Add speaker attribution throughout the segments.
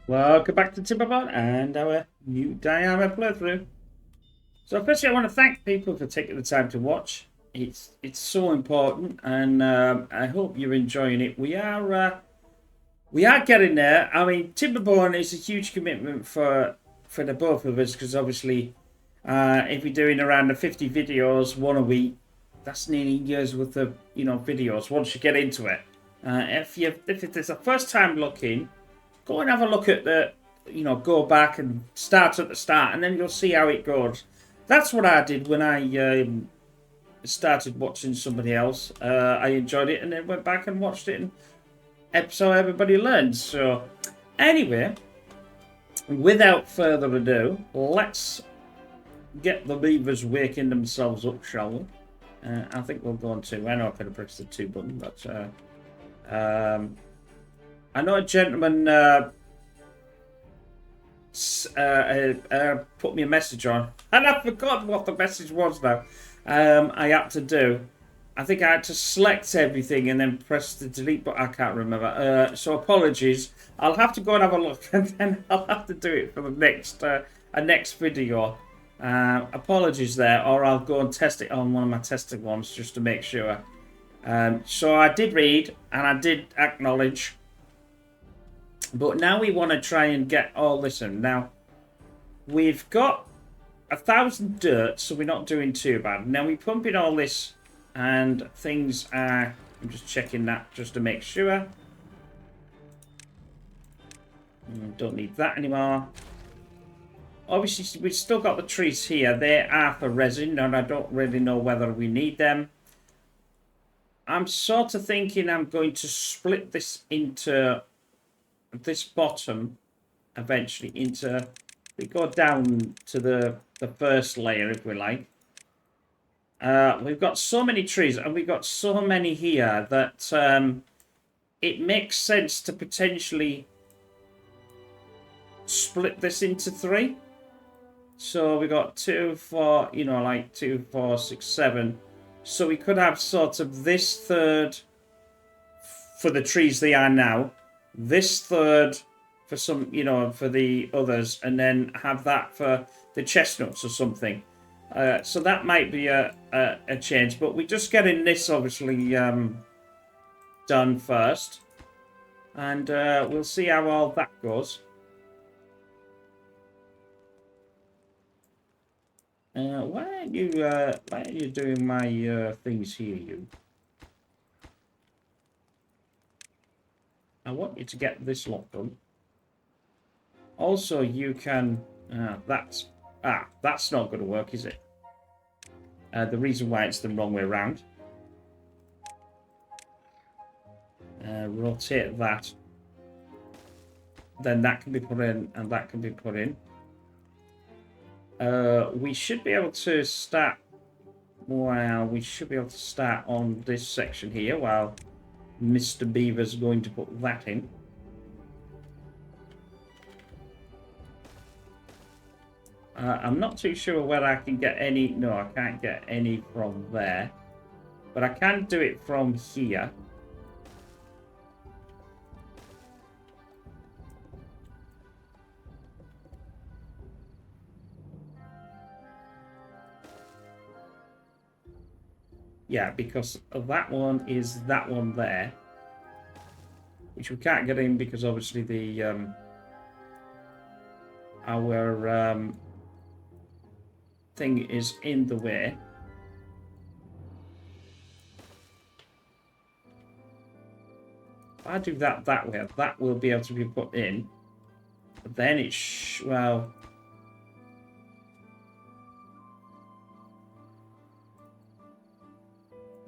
Speaker 1: Welcome back to Timberborn and our new diorama playthrough. So firstly, I want to thank people for taking the time to watch. It's so important, and I hope you're enjoying it. We are getting there. I mean, Timberborn is a huge commitment for the both of us because obviously, if you're doing around the 50 videos, one a week, that's nearly years worth of videos. Once you get into it, if it's a first time looking, go and have a look at go back and start at the start, and then you'll see how it goes. That's what I did when I started watching somebody else. I enjoyed it and then went back and watched it, and so everybody learns. So, anyway, without further ado, let's get the beavers waking themselves up, shall we? I think we'll go on to. I know I could have pressed the 2 button, but I know a gentleman put me a message on, and I forgot what the message was now. I had to do. I think I had to select everything and then press the delete button. I can't remember. So apologies. I'll have to go and have a look, and then I'll have to do it for the next video. Apologies there, or I'll go and test it on one of my testing ones just to make sure. So I did read and I did acknowledge. But now we want to try and get all this in. Now, we've got 1,000 dirt, so we're not doing too bad. Now we pump in all this, and things are... I'm just checking that just to make sure. Don't need that anymore. Obviously, we've still got the trees here. They are for resin, and I don't really know whether we need them. I'm sort of thinking I'm going to split this into... this bottom eventually into, we go down to the first layer if we like. We've got so many trees and we've got so many here that it makes sense to potentially split this into 3. So we got 2, 4, like 2, 4, 6, 7. So we could have sort of this third for the trees they are now, this third for some, for the others, and then have that for the chestnuts or something. So that might be a change, but we're just getting this obviously done first, and we'll see how all that goes. Why are you doing my things here, you? I want you to get this lot done. Also, you can... that's not going to work, is it? The reason why it's the wrong way around. Rotate that. Then that can be put in, and that can be put in. We should be able to start... Well, we should be able to start on this section here while Mr. Beaver's going to put that in. I'm not too sure whether I can get any... No, I can't get any from there. But I can do it from here. Yeah, because that one is that one there. Which we can't get in because obviously the... our... thing is in the way. If I do that way, that will be able to be put in. But then it's... well...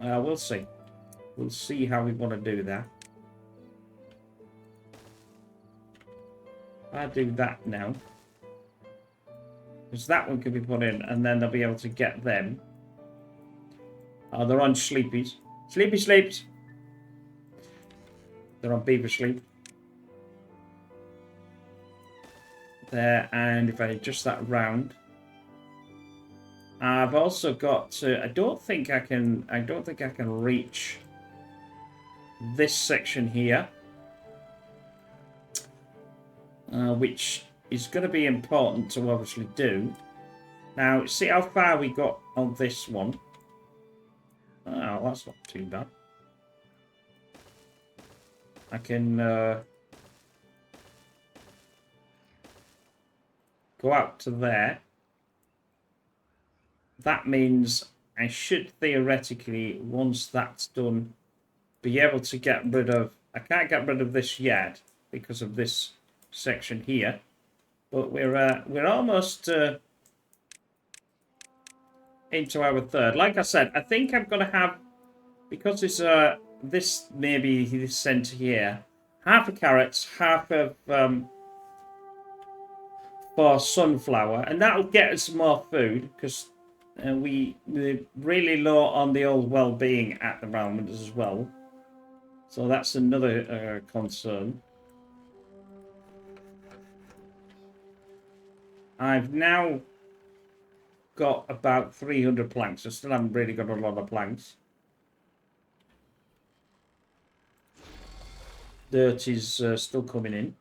Speaker 1: we'll see. We'll see how we want to do that. If I do that now... because that one could be put in, and then they'll be able to get them. Oh, they're on sleepies. Sleepy sleeps. They're on beaver sleep. There, and if I adjust that round, I've also got to... I don't think I can reach this section here. which is going to be important to obviously do. Now, see how far we got on this one. Oh, that's not too bad. I can go out to there. That means I should theoretically, once that's done, be able to get rid of... I can't get rid of this yet because of this section here. But we're almost into our third. Like I said, I think I'm going to have... Because it's this, maybe this centre here, half of carrots, half of... for sunflower, and that'll get us more food because we're really low on the old well-being at the moment as well, so that's another concern. I've now got about 300 planks. I still haven't really got a lot of planks. Dirt is still coming in.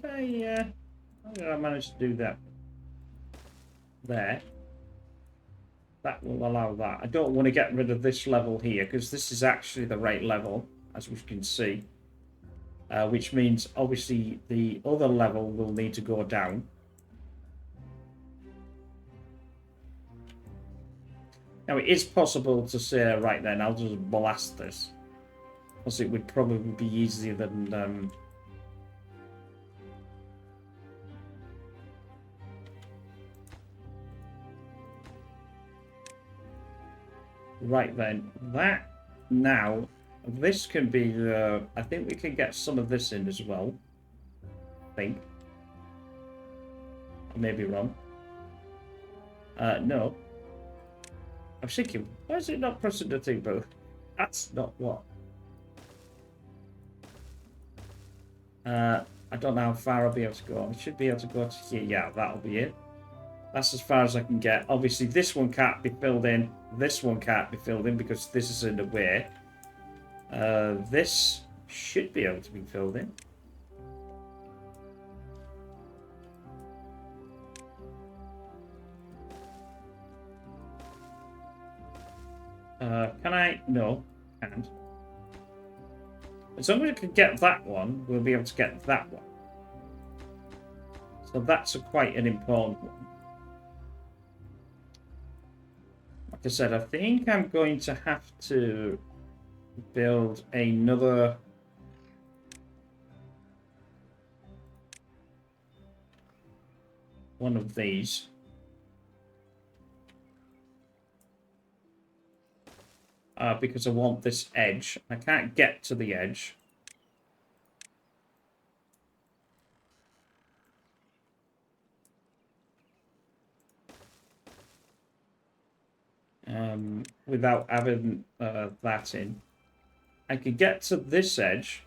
Speaker 1: How did I manage to do that? There. That will allow that. I don't want to get rid of this level here because this is actually the right level, as we can see. Which means, obviously, the other level will need to go down. Now, it is possible to say, right then, I'll just blast this. Because it would probably be easier than... Right then, that now, this can be the... I think we can get some of this in as well. I think. I may be wrong. No. I was thinking, why is it not pressing the thing, bro? That's not what. I don't know how far I'll be able to go. I should be able to go to here. Yeah, that'll be it. That's as far as I can get. Obviously, this one can't be filled in. This one can't be filled in because this is in the way. This should be able to be filled in. Can I? No, can't. As long as we can get that one, we'll be able to get that one. So that's quite an important one. Like I said, I think I'm going to have to build another one of these. Because I want this edge. I can't get to the edge. Without having that in. I could get to this edge.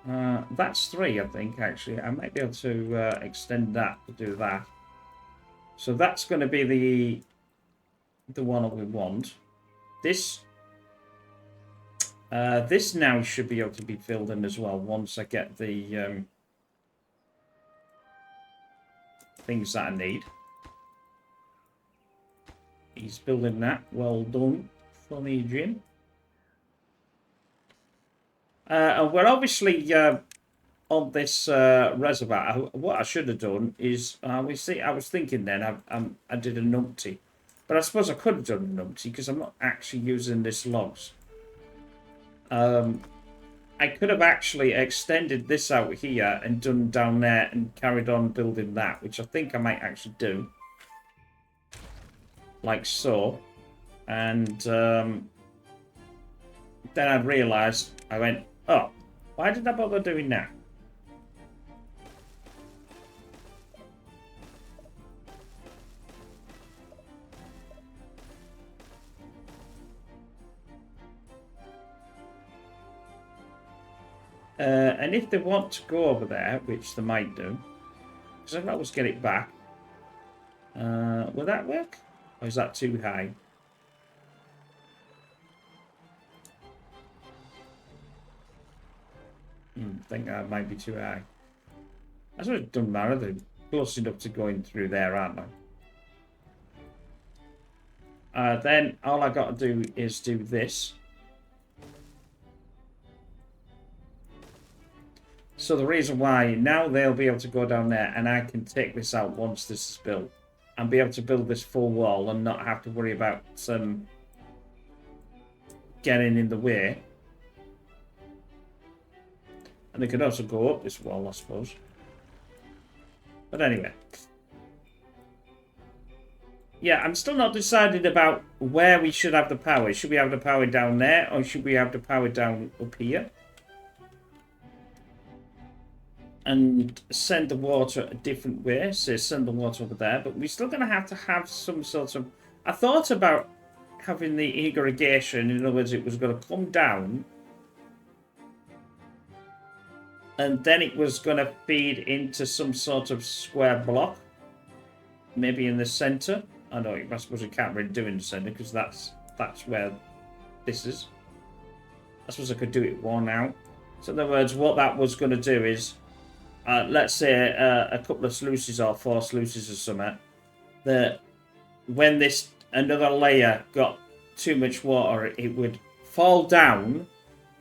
Speaker 1: That's 3, I think, actually. I might be able to extend that to do that. So that's going to be the one that we want. This now should be able to be filled in as well once I get the things that I need. He's building that. Well done for me, Jim. And we're obviously on this reservoir. What I should have done is, I was thinking then, I did a numpty. But I suppose I could have done a numpty because I'm not actually using this logs. I could have actually extended this out here and done down there and carried on building that, which I think I might actually do. Like so. And then I realised, I went, oh, why did I bother doing that? And if they want to go over there, which they might do, because I can always get it back, will that work? Or is that too high? think that might be too high. I suppose it doesn't matter. They're close enough to going through there, aren't they? Then all I got to do is do this. So the reason why now they'll be able to go down there, and I can take this out once this is built, and be able to build this full wall and not have to worry about getting in the way. And they could also go up this wall, I suppose. But anyway. Yeah, I'm still not decided about where we should have the power. Should we have the power down there, or should we have the power down up here? And send the water a different way. So send the water over there. But we're still going to have some sort of... I thought about having the irrigation. In other words, it was going to come down. And then it was going to feed into some sort of square block. Maybe in the centre. I know, I suppose you can't really do it in the centre, because that's where this is. I suppose I could do it one out. So in other words, what that was going to do is... let's say a couple of sluices or 4 sluices or something, that when this another layer got too much water, it would fall down,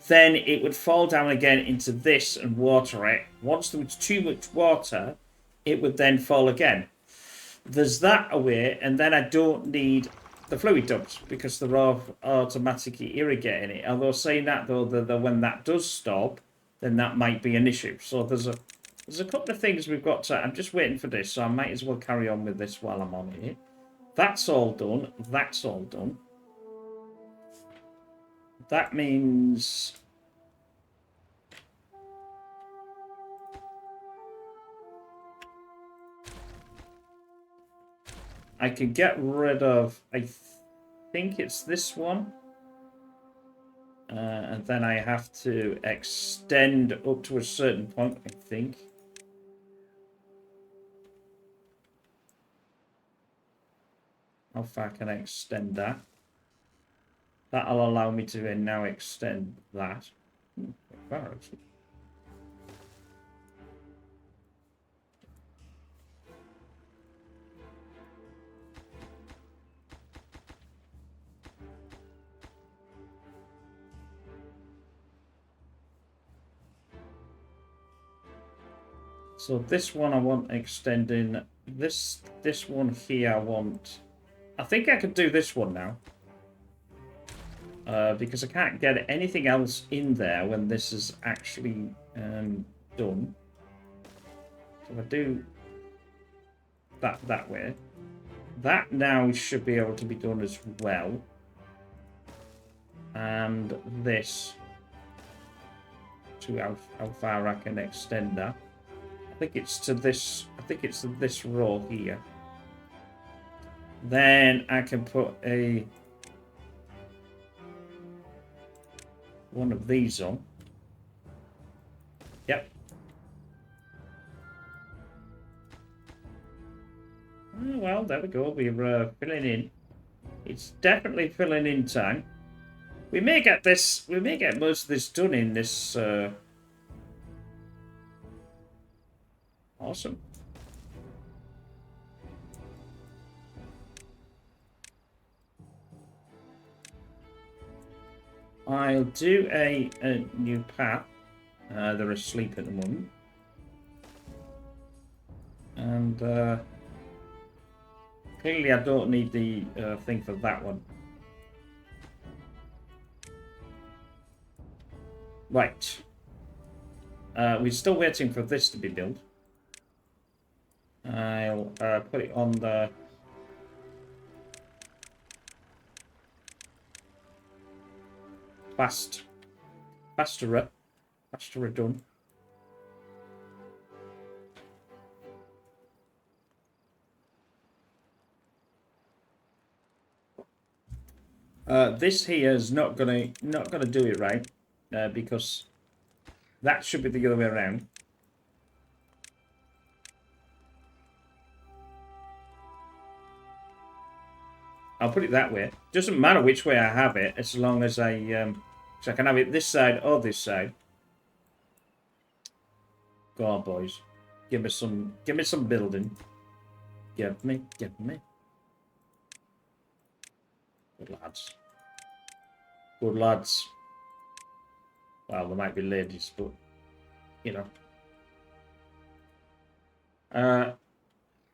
Speaker 1: then it would fall down again into this and water it. Once there was too much water, it would then fall again. There's that away, and then I don't need the fluid dumps because they're all automatically irrigating it. Although saying that though, when that does stop, then that might be an issue. So there's a couple of things we've got to... I'm just waiting for this, so I might as well carry on with this while I'm on it. That's all done. That's all done. That means... I can get rid of... I think it's this one. And then I have to extend up to a certain point, I think. How far can I extend that? That'll allow me to now extend that. Far, actually. So this one I want extending. This one here I want... I think I could do this one now. Because I can't get anything else in there when this is actually done. So if I do that way, that now should be able to be done as well. And this, to how far I can extend that. I think it's to this. I think it's to this row here. Then I can put one of these on. Yep. Oh, well, there we go. We're filling in. It's definitely filling in time. We may get this. We may get most of this done in this. Awesome. I'll do a new path. They're asleep at the moment. And clearly I don't need the thing for that one. Right. We're still waiting for this to be built. I'll put it on the... Fasterer done. This here is not gonna do it right, because that should be the other way around. I'll put it that way. Doesn't matter which way I have it, as long as I can have it this side or this side. Go on, boys. Give me some building. Give me. Good lads. Good lads. Well, there might be ladies, but you know.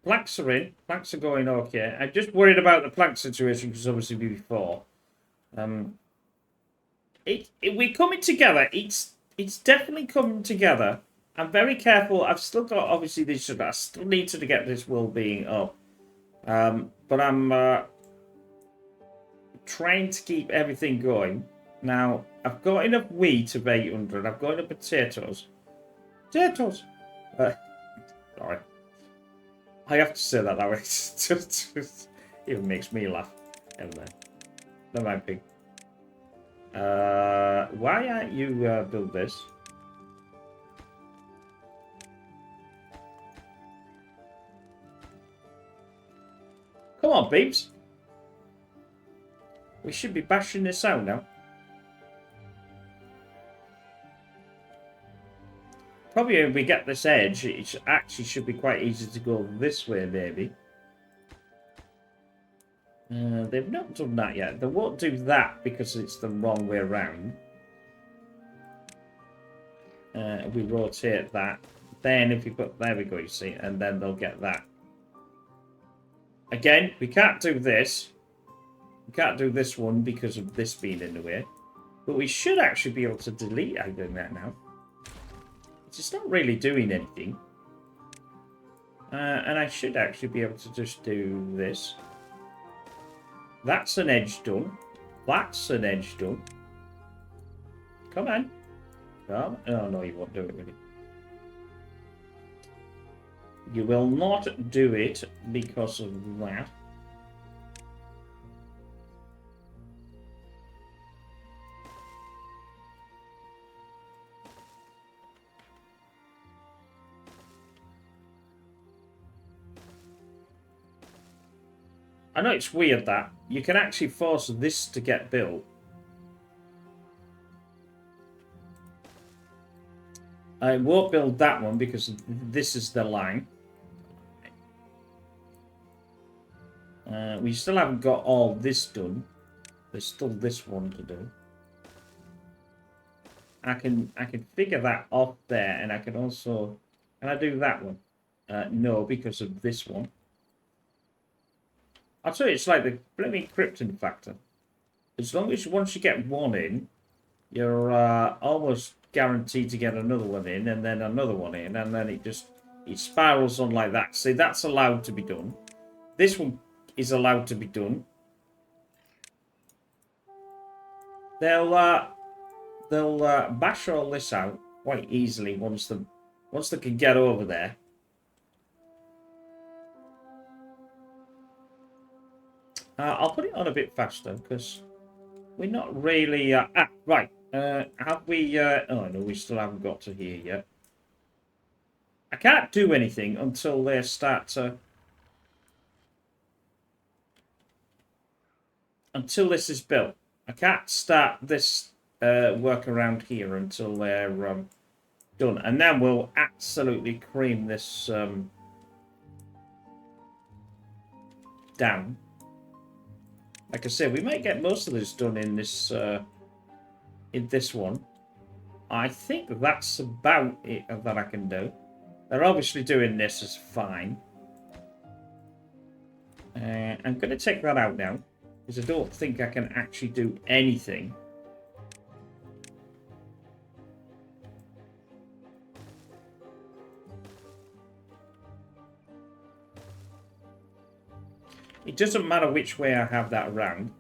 Speaker 1: Planks are in. Planks are going okay. I'm just worried about the plank situation because obviously before. We're coming together. It's definitely coming together. I'm very careful. I've still got obviously this. I still need to get this well-being up. But I'm trying to keep everything going. Now I've got enough wheat of 800. I've got enough potatoes. Potatoes. Sorry. I have to say that way. It just even makes me laugh. Never mind, pig. Why aren't you build this? Come on, beeps. We should be bashing this out now. Probably if we get this edge, it actually should be quite easy to go this way, maybe. They've not done that yet. They won't do that because it's the wrong way around. We rotate that. Then if we put... There we go, you see. And then they'll get that. Again, we can't do this. We can't do this one because of this being in the way. But we should actually be able to delete that now. It's not really doing anything. And I should actually be able to just do this. That's an edge done. That's an edge done. Come on. Oh, no, you won't do it, will you? You will not do it because of that. I know it's weird that you can actually force this to get built. I won't build that one because this is the line. We still haven't got all this done. There's still this one to do. I can figure that off there, and I can also... Can I do that one? No, because of this one. I'll tell you, it's like the blooming Krypton factor. As long as once you get one in, you're almost guaranteed to get another one in, and then another one in, and then it spirals on like that. See, that's allowed to be done. This one is allowed to be done. They'll bash all this out quite easily once they can get over there. I'll put it on a bit faster because we're not really... right. Have we... oh, no, we still haven't got to here yet. I can't do anything until they start to... Until this is built. I can't start this work around here until they're done. And then we'll absolutely cream this down. Like I said, we might get most of this done in this one. I think that's about it that I can do. They're obviously doing this as fine. I'm going to take that out now, because I don't think I can actually do anything. It doesn't matter which way I have that around.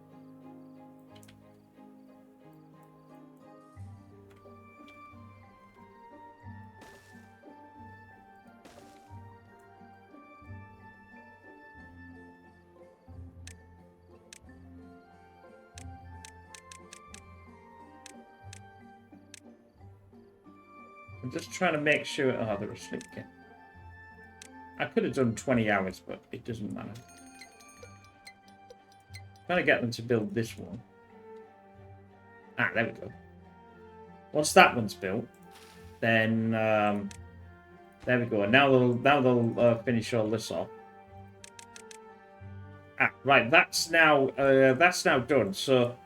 Speaker 1: I'm just trying to make sure... Oh, they're asleep again. I could have done 20 hours, but it doesn't matter. Trying to get them to build this one. There we go. Once that one's built, then There we go. Now they'll finish all this off. Ah, right. That's now done. So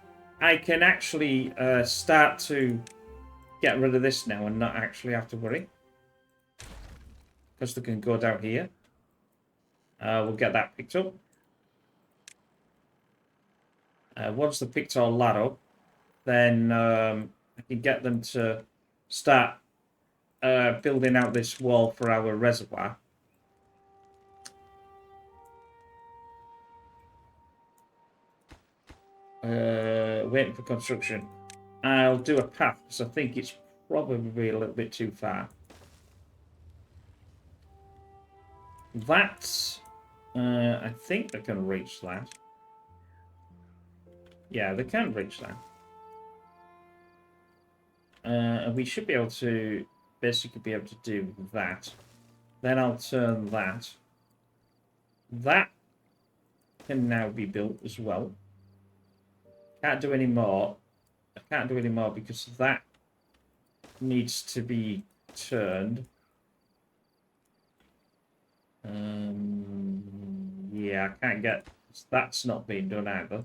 Speaker 1: I can actually start to get rid of this now and not actually have to worry, because they can go down here. We'll get that picked up. Once they picked all that up, then I can get them to start building out this wall for our reservoir. Waiting for construction. I'll do a path because I think it's probably a little bit too far. That's... I think they can reach that. Yeah, they can reach that. And we should be able to basically be able to do that. Then I'll turn that. That can now be built as well. Can't do any more. I can't do any more because that needs to be turned. Yeah, I can't get... That's not being done either.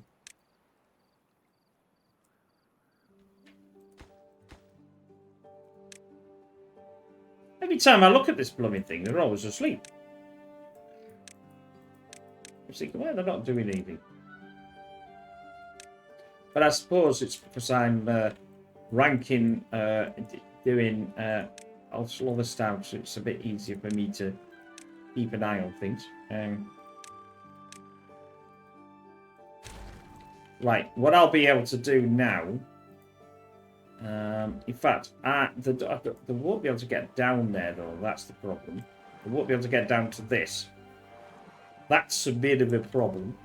Speaker 1: Every time I look at this blooming thing, they're always asleep. I'm thinking, why they're not doing anything? But I suppose it's because I'm ranking, doing all other stuff, so it's a bit easier for me to keep an eye on things. Right, what I'll be able to do now... in fact, they won't be able to get down there, though. That's the problem. They won't be able to get down to this. That's a bit of a problem.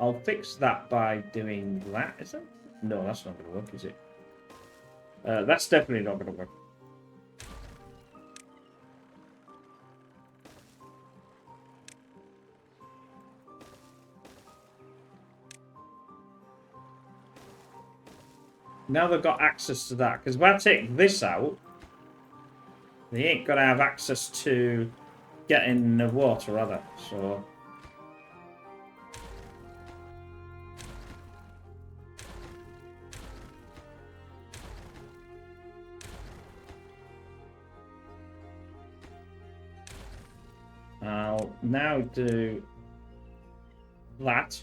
Speaker 1: I'll fix that by doing that, is it? No, that's not going to work, is it? That's definitely not going to work. Now they've got access to that, because if I take this out, they ain't going to have access to getting the water, are they? So... I'll now do that.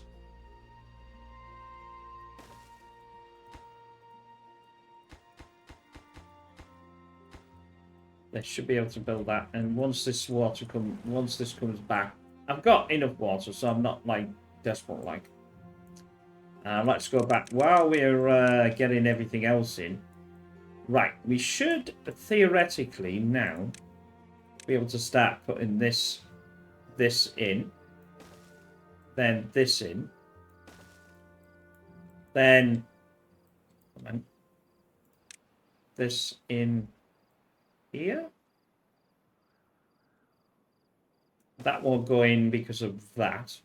Speaker 1: They should be able to build that, and once this comes back, I've got enough water, so I'm not like desperate like. Let's go back while we're getting everything else in. Right, we should theoretically now be able to start putting this in, then this in, then this in here. That will go in because of that.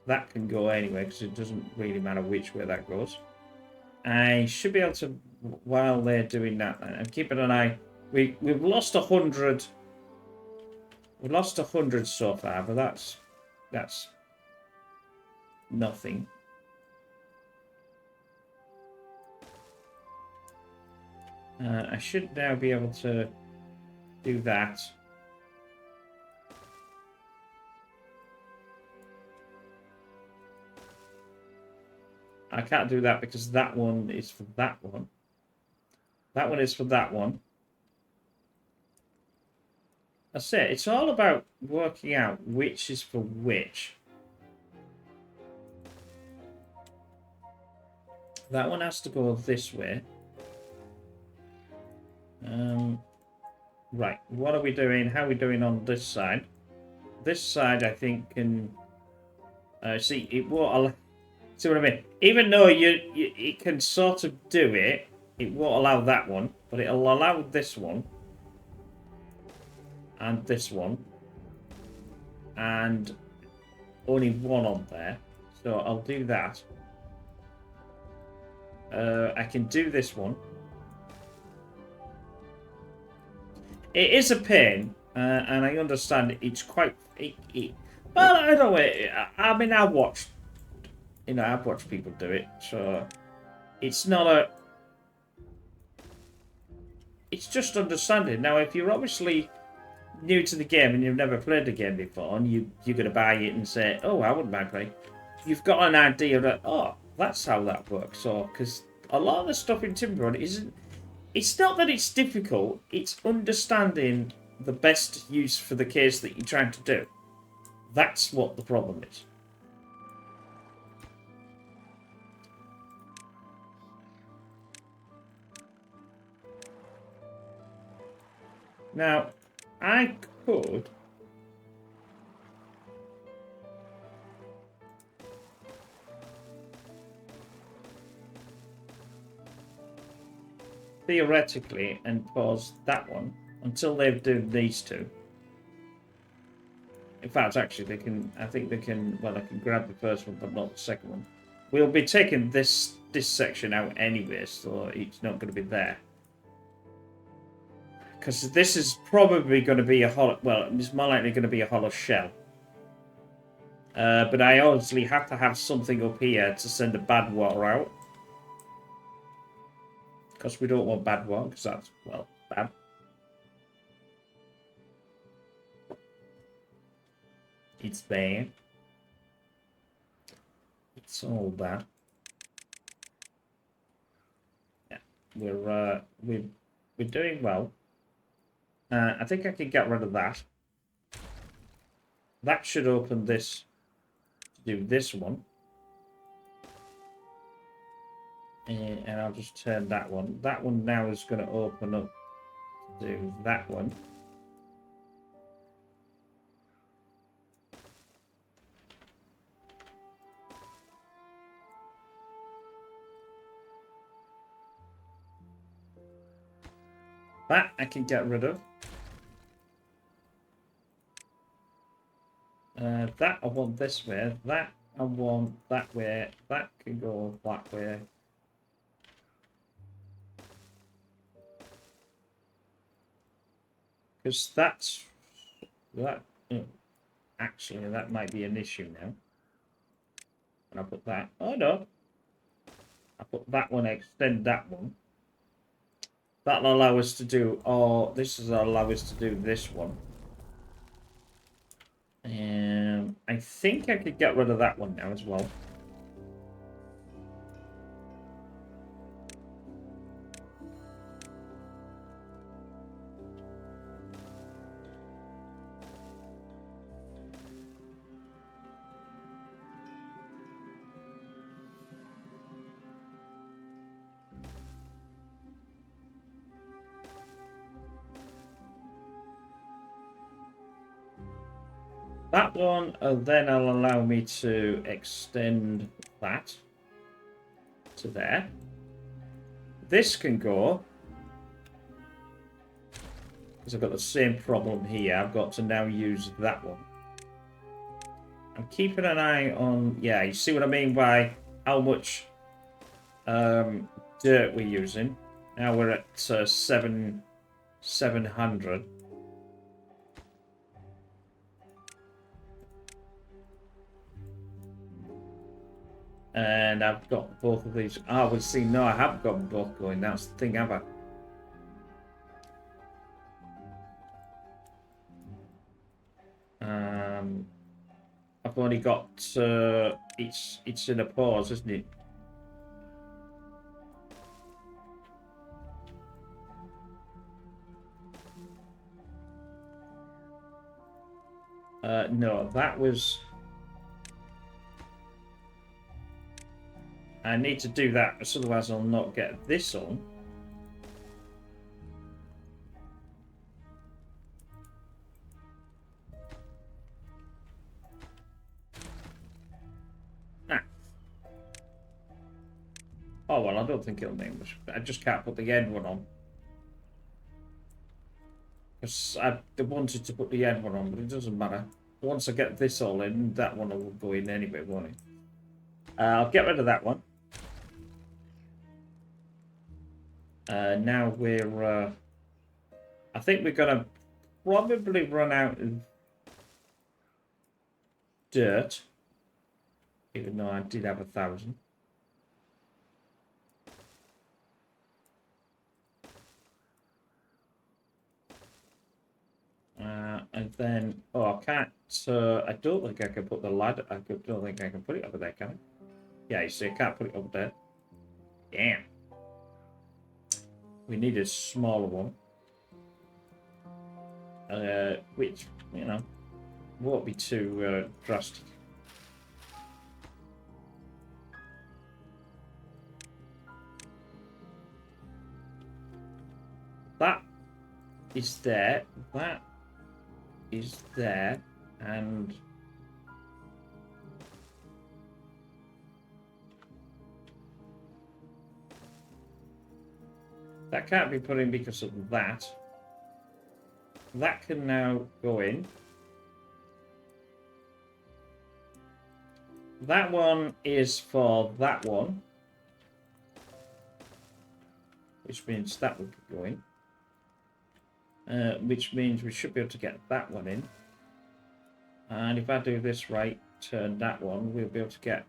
Speaker 1: That can go anywhere because it doesn't really matter which way that goes. I should be able to, while they're doing that, I'm keeping an eye. We've lost 100. We've lost 100 so far, but that's nothing. I should now be able to do that. I can't do that because that one is for that one. That one is for that one. That's it. It's all about working out which is for which. That one has to go this way. Right. What are we doing? How are we doing on this side? This side, I think, can... see, it won't allow... See what I mean? Even though it can sort of do it, it won't allow that one, but it'll allow this one. And this one. and only one on there. So I'll do that. I can do this one. It is a pain, and I understand it's quite. Well, I don't know. I mean, I've watched people do it, so it's not a. It's just understanding. Now, if you're obviously new to the game and you've never played the game before, and you're going to buy it and say, "Oh, I wouldn't mind playing," you've got an idea that, oh, that's how that works. So, because a lot of the stuff in Timberborn isn't. It's not that it's difficult. It's understanding the best use for the case that you're trying to do. That's what the problem is. Now, I could theoretically and pause that one until they've done these two. In fact, actually, they can. I think they can. Well, I can grab the first one, but not the second one. We'll be taking this section out anyway, so it's not going to be there. Because this is probably going to be a hollow. Well, it's more likely going to be a hollow shell. But I obviously have to have something up here to send the bad water out. Because we don't want bad water, because that's, well, bad. It's bad. It's all bad. Yeah, we're doing well. I think I can get rid of that. That should open this to do this one. And I'll just turn that one. That one now is going to open up to do that one. That I can get rid of. That I want this way. That I want that way. That can go that way. Because that's that. Actually, that might be an issue now. And I put that. Oh no! I put that one. Extend that one. That'll allow us to do. Oh, this will allow us to do this one. I think I could get rid of that one now as well. That one then will allow me to extend that to there. This can go, because I've got the same problem here. I've got to now use that one. I'm keeping an eye on, yeah, you see what I mean by how much dirt we're using. Now we're at 700. And I've got both of these. Ah, we'll see. No, I haven't got them both going. That's the thing, have I? I've only got it's in a pause, isn't it? No, that was. I need to do that, otherwise I'll not get this on. Ah. Oh, well, I don't think it'll make much. I just can't put the end one on. Because I wanted to put the end one on, but it doesn't matter. once I get this all in, that one will go in anyway, won't it? I'll get rid of that one. Now we're... I think we're going to probably run out of dirt. Even though I did have 1,000. And then, oh, I can't. I don't think I can put the ladder. Don't think I can put it over there, can I? Yeah, you see, I can't put it over there. Damn. We need a smaller one. Which, you know, won't be too drastic. That is there. That is there. And that can't be put in because of that. That can now go in. That one is for that one. Which means that will go in. Which means we should be able to get that one in. And if I do this right, turn that one, we'll be able to get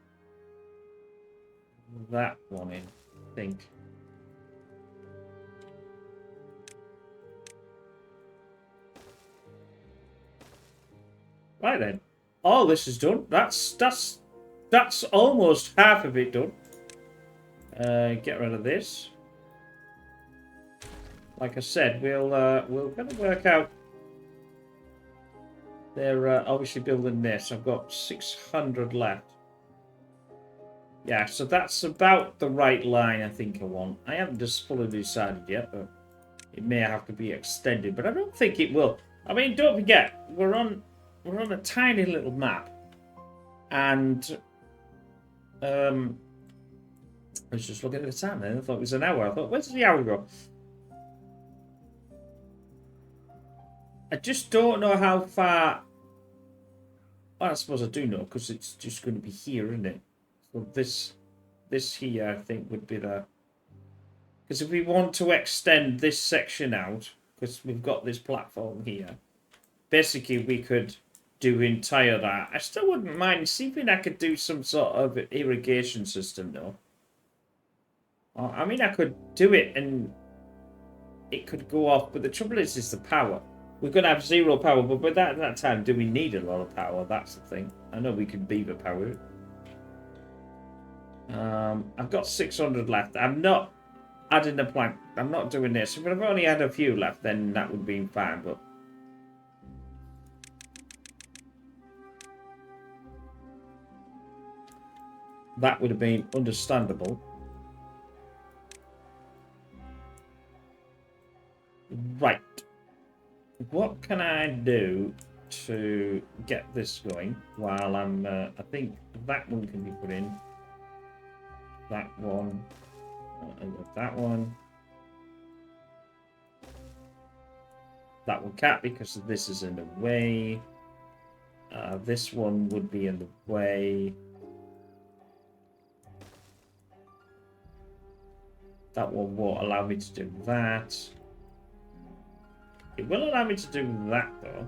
Speaker 1: that one in, I think. Right then. All this is done. That's almost half of it done. Get rid of this. Like I said, we're going to work out. They're obviously building this. I've got 600 left. Yeah, so that's about the right line I think I want. I haven't just fully decided yet, but it may have to be extended. But I don't think it will. I mean, don't forget, we're on a tiny little map, and I was just looking at the time then. I thought it was an hour. I thought, where's the hour go? I just don't know how far. Well, I suppose I do know because it's just going to be here, isn't it? So this here, I think, would be the. Because if we want to extend this section out, because we've got this platform here, basically we could do entire that. I still wouldn't mind seeing I could do some sort of irrigation system, though. I mean, I could do it and it could go off, but the trouble is the power. We're going to have 0 power, but by that time, do we need a lot of power? That's the thing. I know we can beaver power it. I've got 600 left. I'm not adding a plank. I'm not doing this. If I've only had a few left, then that would be fine, but... that would have been understandable. Right. What can I do to get this going while I'm... I think that one can be put in. That one. That one. That one can't because this is in the way. This one would be in the way. That one won't allow me to do that. It will allow me to do that, though.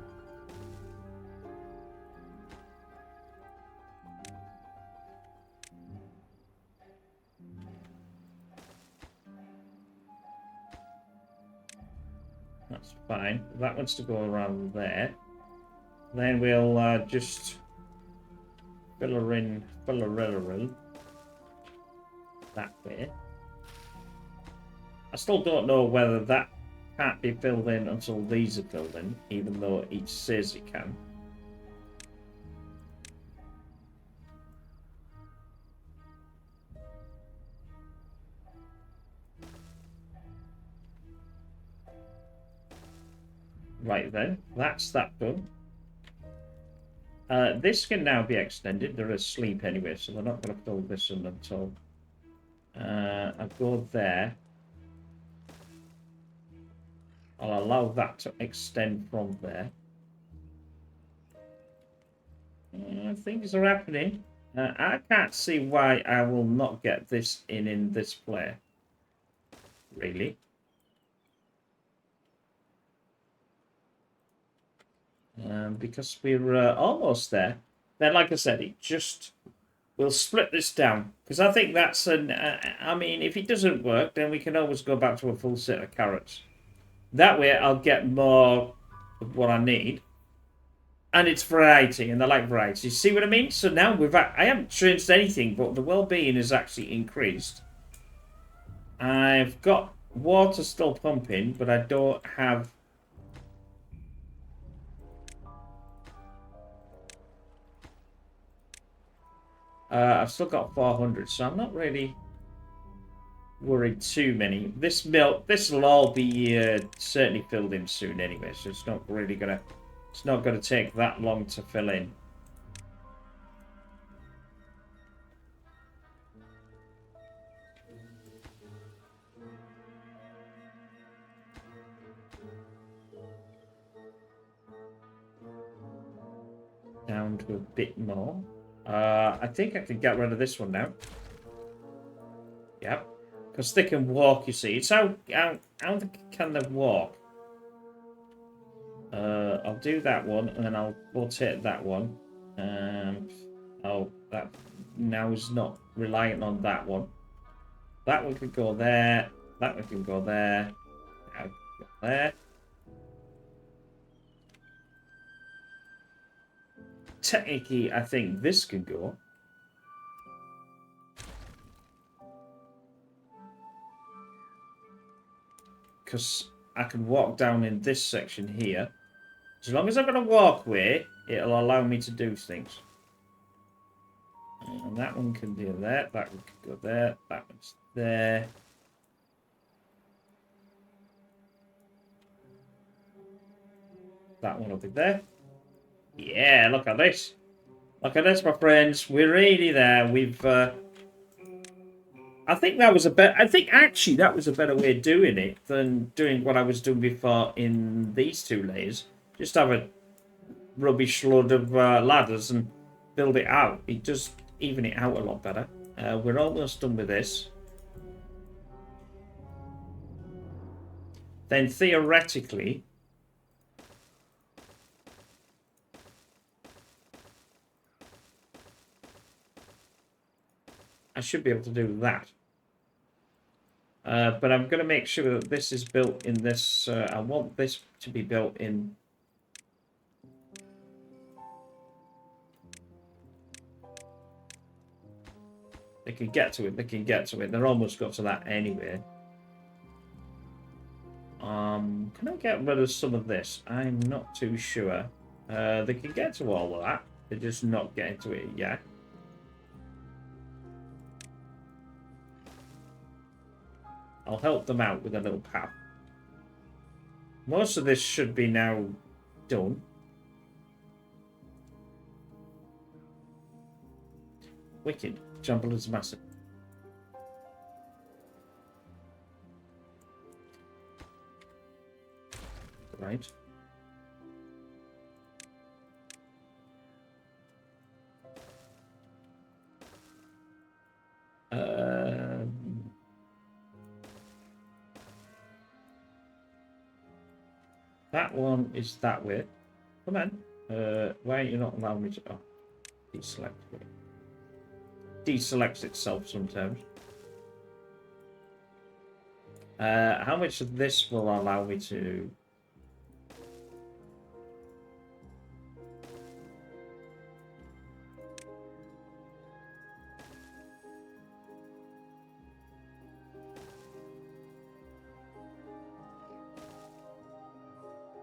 Speaker 1: That's fine. That wants to go around there. Then we'll just fill her in that way. I still don't know whether that can't be filled in until these are filled in, even though each says it can. Right then, that's that done. This can now be extended. They're asleep anyway, so they're not going to fill this in until I go there. I'll allow that to extend from there. things are happening. I can't see why I will not get this in this player. Really. Because we're almost there. Then, like I said, we'll split this down. Because I think that's I mean, if it doesn't work, then we can always go back to a full set of carrots. That way, I'll get more of what I need. And it's variety, and I like variety. You see what I mean? So now I haven't changed anything, but the well-being has actually increased. I've got water still pumping, but I don't have... I've still got 400, so I'm not really worried too many. This will all be certainly filled in soon anyway, so it's not really gonna... It's not going to take that long to fill in. Down to a bit more. I think I can get rid of this one now. Yep. Because they can walk, you see. It's how can they walk? I'll do that one, and then I'll rotate that one. That now is not reliant on that one. That one could go there. That one can go there. That one can go there. Technically, I think this can go. Because I can walk down in this section here. As long as I've got a walkway, it'll allow me to do things. And that one can do that. That one can go there. That one's there. That one will be there. Yeah, look at this. Look at this, my friends. We're really there. We've... I think that was I think actually that was a better way of doing it than doing what I was doing before in these two layers. Just have a rubbish load of ladders and build it out. It does even it out a lot better. We're almost done with this. Then theoretically, I should be able to do that. But I'm going to make sure that this is built in this... I want this to be built in... They can get to it, they can get to it. They're almost got to that anyway. Can I get rid of some of this? I'm not too sure. They can get to all of that. They're just not getting to it yet. I'll help them out with a little path. Most of this should be now done. Wicked. Jumble is massive. Right. That one is that way. Come on. Why are you not allowing me to... Oh, deselect it. Deselects itself sometimes. How much of this will allow me to...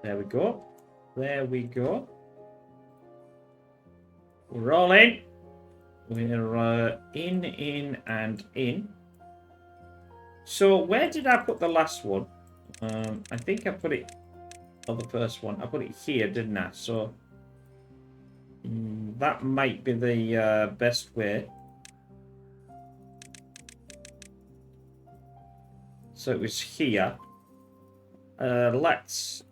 Speaker 1: There we go. There we go. We're all in. We're in, and in. So where did I put the last one? I think I put it on the first one. I put it here, didn't I? So that might be the best way. So it was here. Let's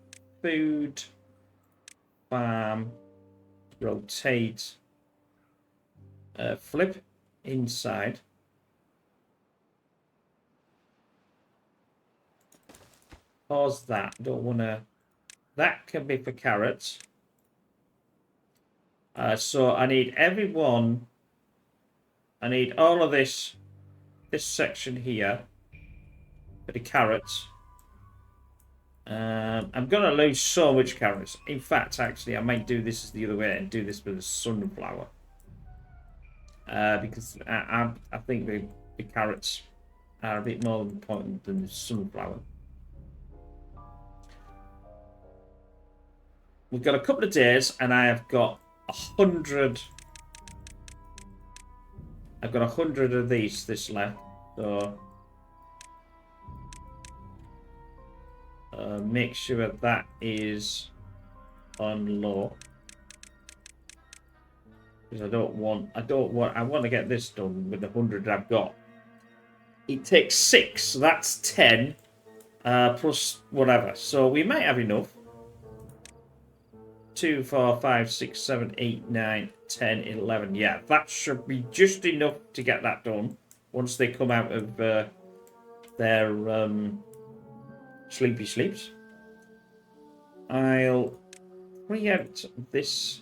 Speaker 1: food, farm, rotate. Flip inside. Pause that. Don't want to... That can be for carrots. So I need everyone... I need all of this section here for the carrots. I'm going to lose so much carrots. In fact, actually, I might do this as the other way and do this with a sunflower. Because I think the carrots are a bit more important than the sunflower. We've got a couple of days, and I have got 100. I've got 100 of this left. So make sure that is on low. Because I want to get this done with the 100 I've got. It takes 6, so that's 10 plus whatever. So we might have enough. 2, 4, 5, 6, 7, 8, 9, 10, 11. Yeah, that should be just enough to get that done once they come out of their sleepy sleeps. I'll preempt this.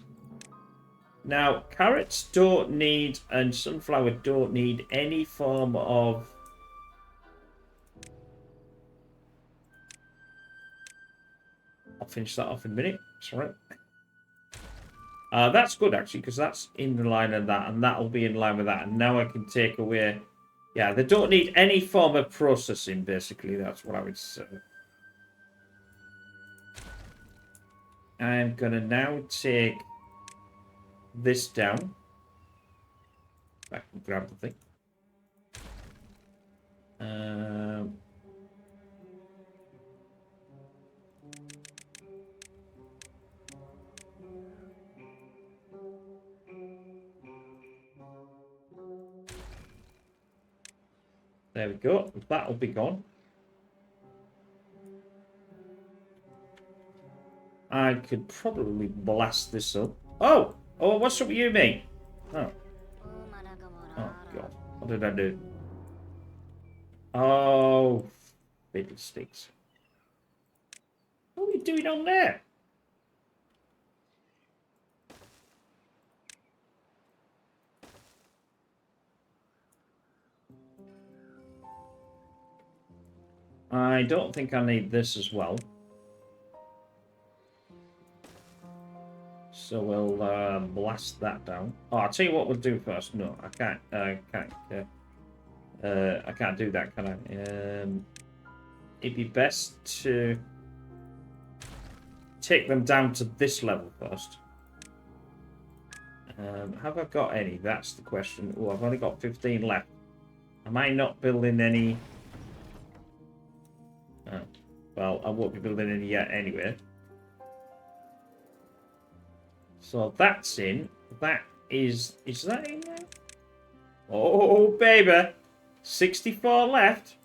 Speaker 1: Now, carrots don't need, and sunflower don't need any form of... I'll finish that off in a minute. Sorry. That's good, actually, because that's in line with that, and that'll be in line with that. And now I can take away... Yeah, they don't need any form of processing, basically. That's what I would say. I'm going to now take this down. I can grab the thing. There we go. That'll be gone. I could probably blast this up. Oh! Oh, what's up with you, mate? Oh. Oh, God. What did I do? Oh, fiddlesticks. What are you doing on there? I don't think I need this as well. So we'll blast that down. Oh, I'll tell you what we'll do first. No, I can't. I can't do that, can I? It'd be best to take them down to this level first. Have I got any? That's the question. Oh, I've only got 15 left. Am I not building any? Oh, well, I won't be building any yet anyway. So that's in. That is that in there? Oh, baby. 64 left.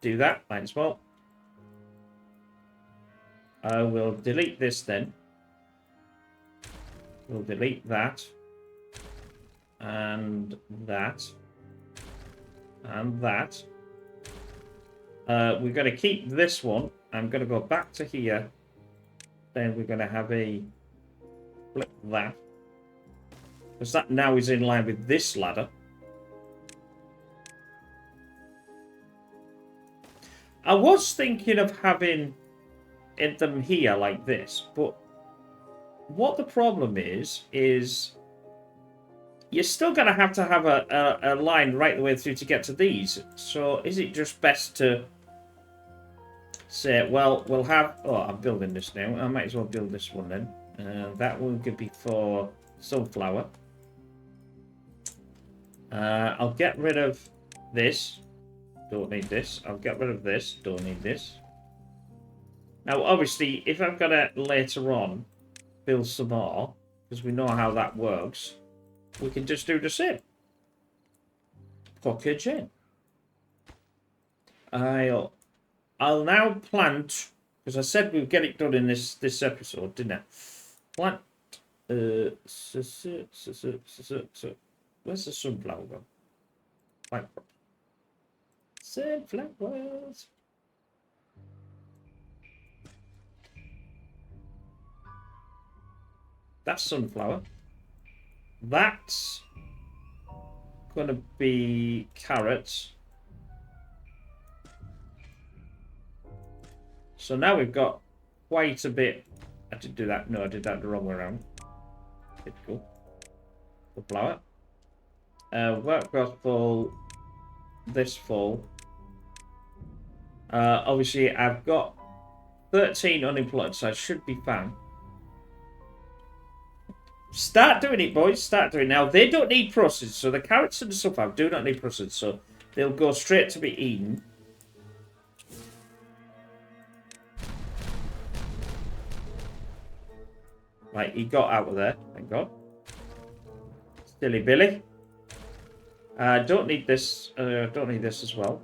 Speaker 1: Do that, might as well. I will delete this then. We'll delete that. And that. And that. We're going to keep this one. I'm going to go back to here. Then we're going to have a flip that. Because that now is in line with this ladder. I was thinking of having them here like this. But what the problem is you're still going to have a line right the way through to get to these. So is it just best to say, well, we'll have... Oh, I'm building this now. I might as well build this one then. That one could be for sunflower. I'll get rid of this. Don't need this. I'll get rid of this. Don't need this. Now, obviously, if I'm going to later on build some more, because we know how that works, we can just do the same. Package in. I'll now plant, because I said we'd get it done in this episode, didn't I? plant. Where's the sunflower gone? Plant. Sunflowers. That's sunflower. That's gonna be carrots. So now we've got quite a bit. I did do that. No, I did that the wrong way around. Typical. The flower. Workbench full. This full. Obviously, I've got 13 unemployed, so I should be fine. Start doing it, boys. Start doing it. Now, they don't need processed, so the carrots and the stuff I do not need processed, so they'll go straight to be eaten. Right, he got out of there. Thank God. Silly Billy. Don't need this. Don't need this as well.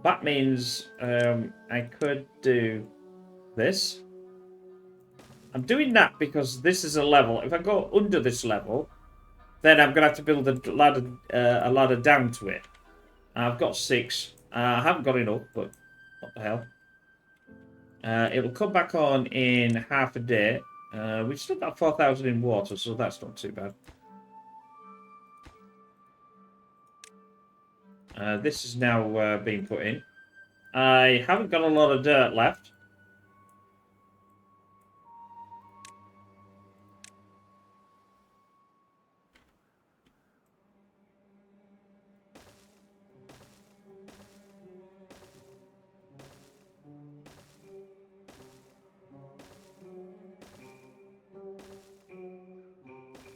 Speaker 1: That means I could do this. I'm doing that because this is a level. If I go under this level, then I'm going to have to build a ladder down to it. I've got 6. I haven't got enough, but what the hell. It'll come back on in half a day. We've still got 4,000 in water, so that's not too bad. This is now being put in. I haven't got a lot of dirt left.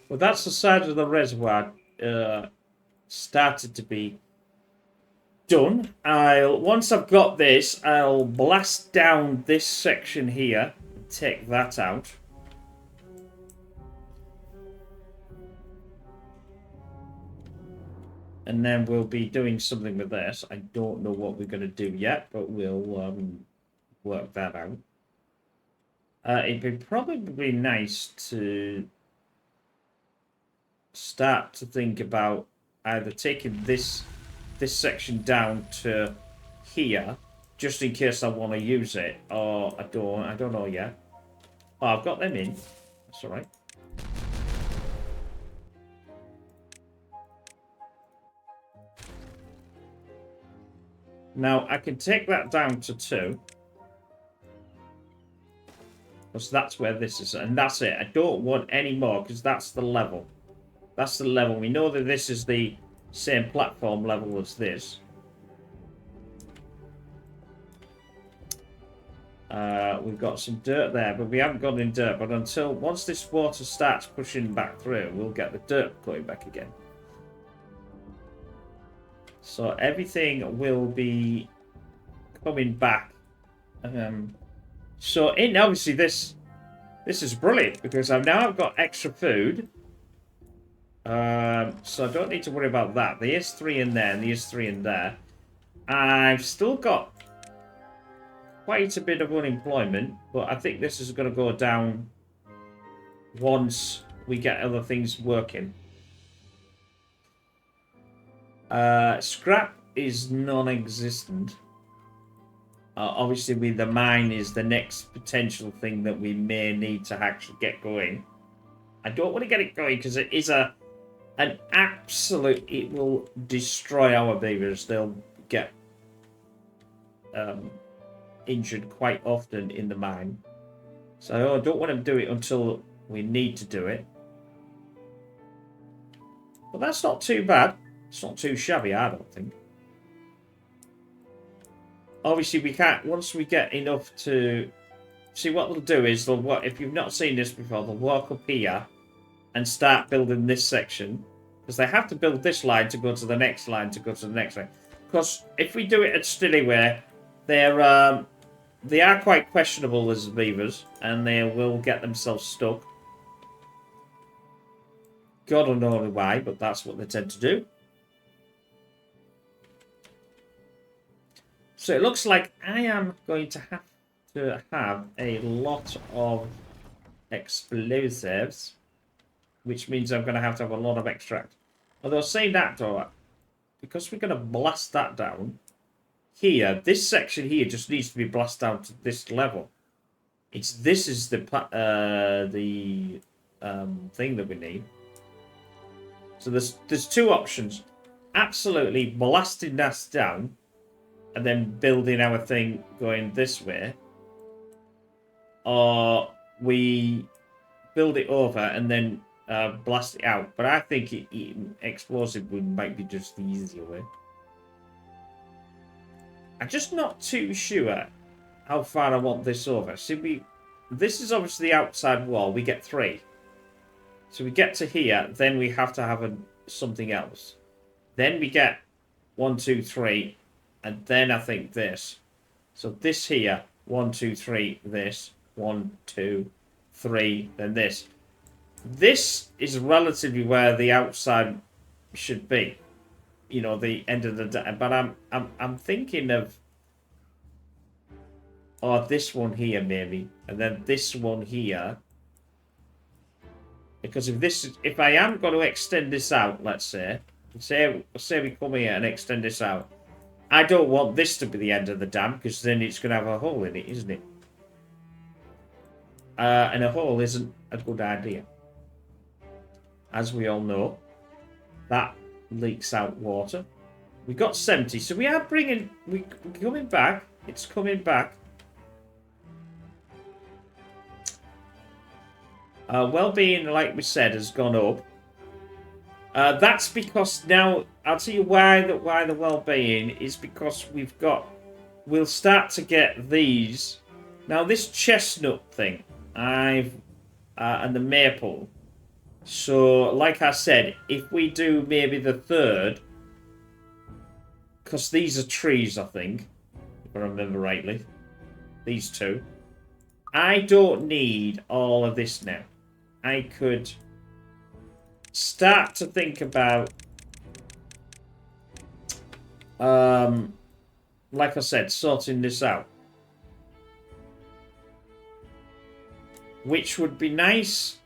Speaker 1: Well, that's the side of the reservoir started to be done. Once I've got this, I'll blast down this section here, take that out. And then we'll be doing something with this. I don't know what we're going to do yet, but we'll work that out. It'd be probably nice to start to think about either taking this section down to here, just in case I want to use it, or I don't know yet. Oh, I've got them in. That's all right. Now I can take that down to 2. Because that's where this is, and that's it. I don't want any more because that's the level. That's the level. We know that this is the same platform level as this. We've got some dirt there, but we haven't got any dirt. But once this water starts pushing back through, we'll get the dirt going back again. So everything will be coming back. So obviously this is brilliant because I've now got extra food. So I don't need to worry about that. There is 3 in there, and there is 3 in there. I've still got quite a bit of unemployment, but I think this is going to go down once we get other things working. Scrap is non-existent. Obviously, with the mine is the next potential thing that we may need to actually get going. I don't want to get it going because it is an absolute... It will destroy our beavers. They'll get injured quite often in the mine. So I don't want to do it until we need to do it. But that's not too bad. It's not too shabby, I don't think. Obviously, we can't... Once we get enough to... See, what they'll do is, if you've not seen this before, they'll walk up here and start building this section. Because they have to build this line to go to the next line to go to the next line. Because if we do it at Stillyware, they are quite questionable as beavers, and they will get themselves stuck. God will know why, but that's what they tend to do. So it looks like I am going to have a lot of explosives, which means I'm going to have a lot of extract. Although saying that, though, because we're going to blast that down here, this section here just needs to be blasted down to this level. This is the thing that we need. So there's two options: absolutely blasting that down, and then building our thing going this way, or we build it over and then blast it out. But I think explosive might be just the easier way. I'm just not too sure how far I want this over. See, this is obviously the outside wall. We get 3. So we get to here, then we have to have something else. Then we get 1, 2, 3, and then I think this. So this here, 1, 2, 3, this, 1, 2, 3, then this. This is relatively where the outside should be. You know, the end of the day. But I'm thinking of this one here maybe, and then this one here. Because if I am going to extend this out, let's say we come here and extend this out, I don't want this to be the end of the dam, because then it's going to have a hole in it, isn't it? And a hole isn't a good idea. As we all know, that leaks out water. We got 70, so we are we're coming back. It's coming back. Well-being, like we said, has gone up. That's because now I'll tell you why the well-being is, because we'll start to get these now. This chestnut thing, and the maple. So, like I said, if we do maybe the 3rd, because these are trees, I think, if I remember rightly, these 2. I don't need all of this now. I could start to think about, like I said, sorting this out. Which would be nice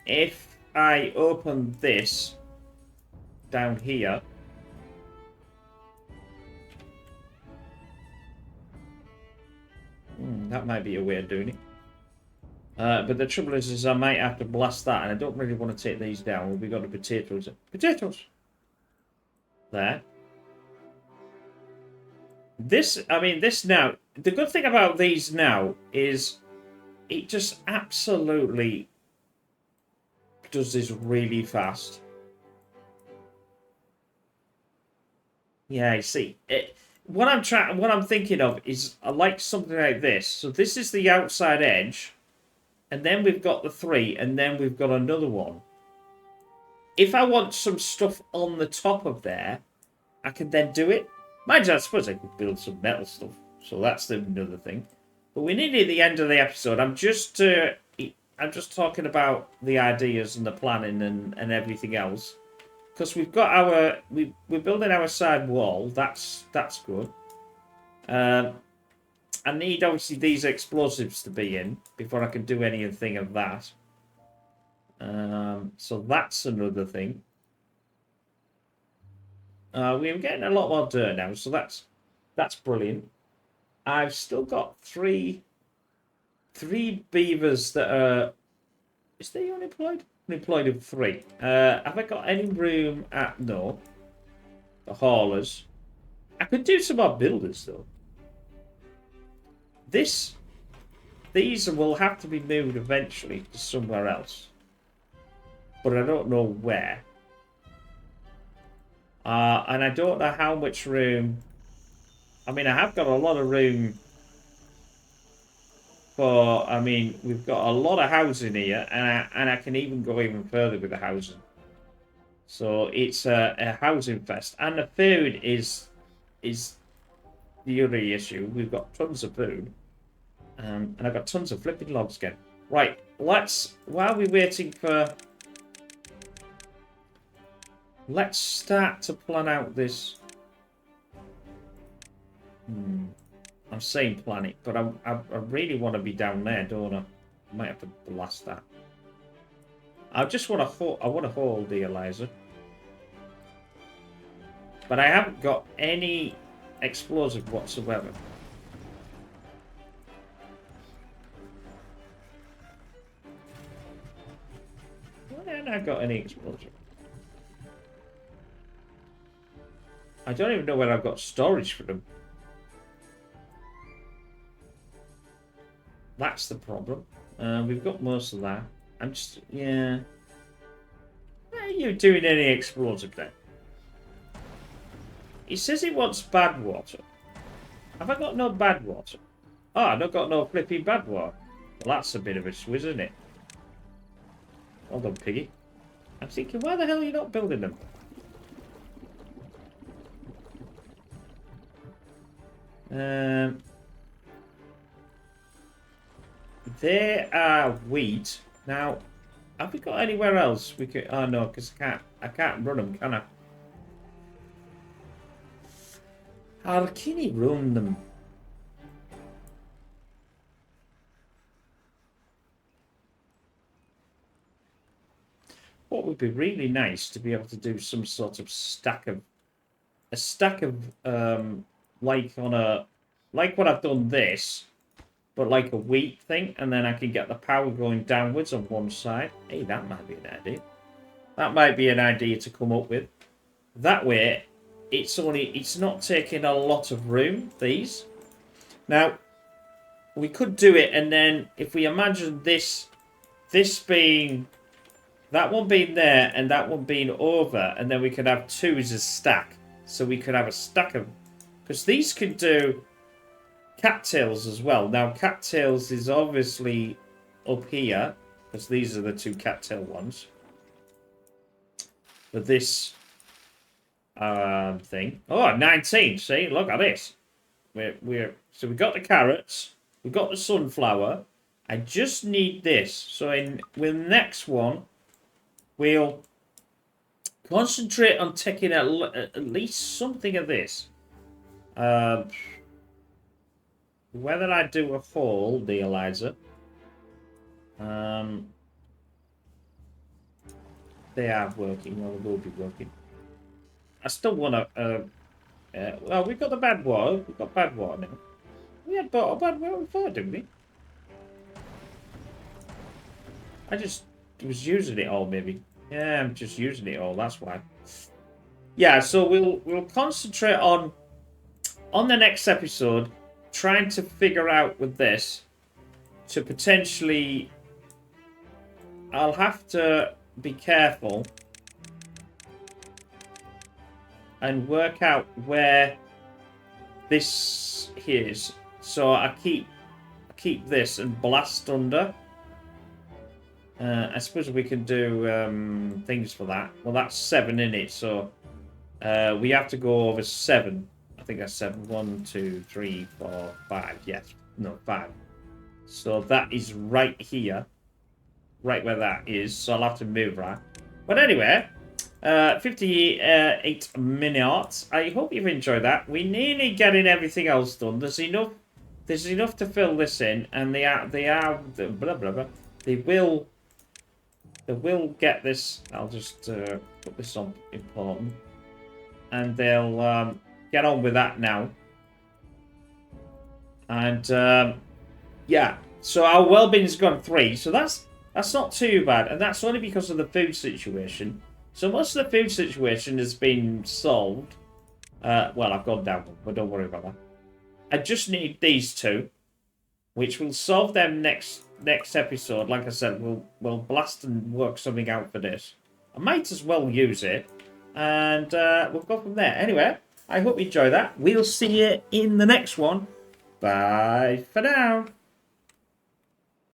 Speaker 1: if I open this down here. That might be a way of doing it. But the trouble is I might have to blast that, and I don't really want to take these down. We've got the potatoes. Potatoes! There. This now, the good thing about these now is it just absolutely does this really fast. Yeah, I see. What I'm thinking of is I like something like this. So this is the outside edge. And then we've got the 3, and then we've got another one. If I want some stuff on the top of there, I can then do it. Mind you, I suppose I could build some metal stuff. So that's another thing. But we're nearly at the end of the episode. I'm just talking about the ideas and the planning and everything else. Because we've got we're building our side wall. That's good. I need, obviously, these explosives to be in before I can do anything of that. So that's another thing. We're getting a lot more dirt now, so that's brilliant. I've still got three beavers that are... Is they unemployed? Unemployed of 3. Have I got any room at... No. The haulers. I could do some more builders, though. These will have to be moved eventually to somewhere else. But I don't know where. And I don't know how much room... I mean, I have got a lot of room for... I mean, we've got a lot of housing here, and I can even go even further with the housing. So it's a housing fest. And the food is the other issue. We've got tons of food. And I've got tons of flipping logs again. Right, while we're waiting for... Let's start to plan out this I'm saying planet, but I really want to be down there, don't I? I might have to blast that. I just want to I want to hold the Eliza. But I haven't got any explosive whatsoever. Why haven't I got any explosive? I don't even know where I've got storage for them. That's the problem. We've got most of that. I'm just, yeah. Are you doing any explosive then? He says he wants bad water. Have I got no bad water? Oh, I've not got no flipping bad water. Well, that's a bit of a swizz, isn't it? Hold on, Piggy. I'm thinking, why the hell are you not building them? There are wheat. Now, have we got anywhere else we could? Oh no, because I can't run them, can I? How can he run them? What would be really nice to be able to do some sort of stack of like on a like what I've done this, but like a wheat thing, and then I can get the power going downwards on one side. Hey, that might be an idea. That might be an idea to come up with. That way, it's not taking a lot of room, these. Now, we could do it, and then if we imagine this being, that one being there, and that one being over, and then we could have two as a stack. So we could have a stack of, because these could do cattails as well. Now, cattails is obviously up here, because these are the two cattail ones. But this thing. Oh, 19. See, look at this. So we got the carrots. We've got the sunflower. I just need this. So with the next one, we'll concentrate on taking at least something of this. Whether I do a haul, the Eliza. They are working, or they will be working. I still want to. Well, we've got the bad water. We've got bad water now. We had bad water before, didn't we? I just was using it all, maybe. Yeah, I'm just using it all. That's why. Yeah, so we'll concentrate on the next episode, trying to figure out with this to potentially. I'll have to be careful and work out where this is. So I keep this and blast under. I suppose we can do things for that. Well, that's 7 in it, so we have to go over 7. I think that's 7. 1, 2, 3, 4, 5. Yes, no, 5. So that is right here, right where that is. So I'll have to move that. But anyway, 58 minutes. I hope you've enjoyed that. We're nearly getting everything else done. There's enough to fill this in, and they are blah blah blah. They will get this. I'll just put this on important, and they'll get on with that now. And yeah, so our well-being's gone 3. So that's not too bad, and that's only because of the food situation. So most of the food situation has been solved. Well, I've gone down one, but don't worry about that. I just need these 2, which will solve them next episode. Like I said, we'll blast and work something out for this. I might as well use it, and we'll go from there. Anyway, I hope you enjoy that. We'll see you in the next one. Bye for now.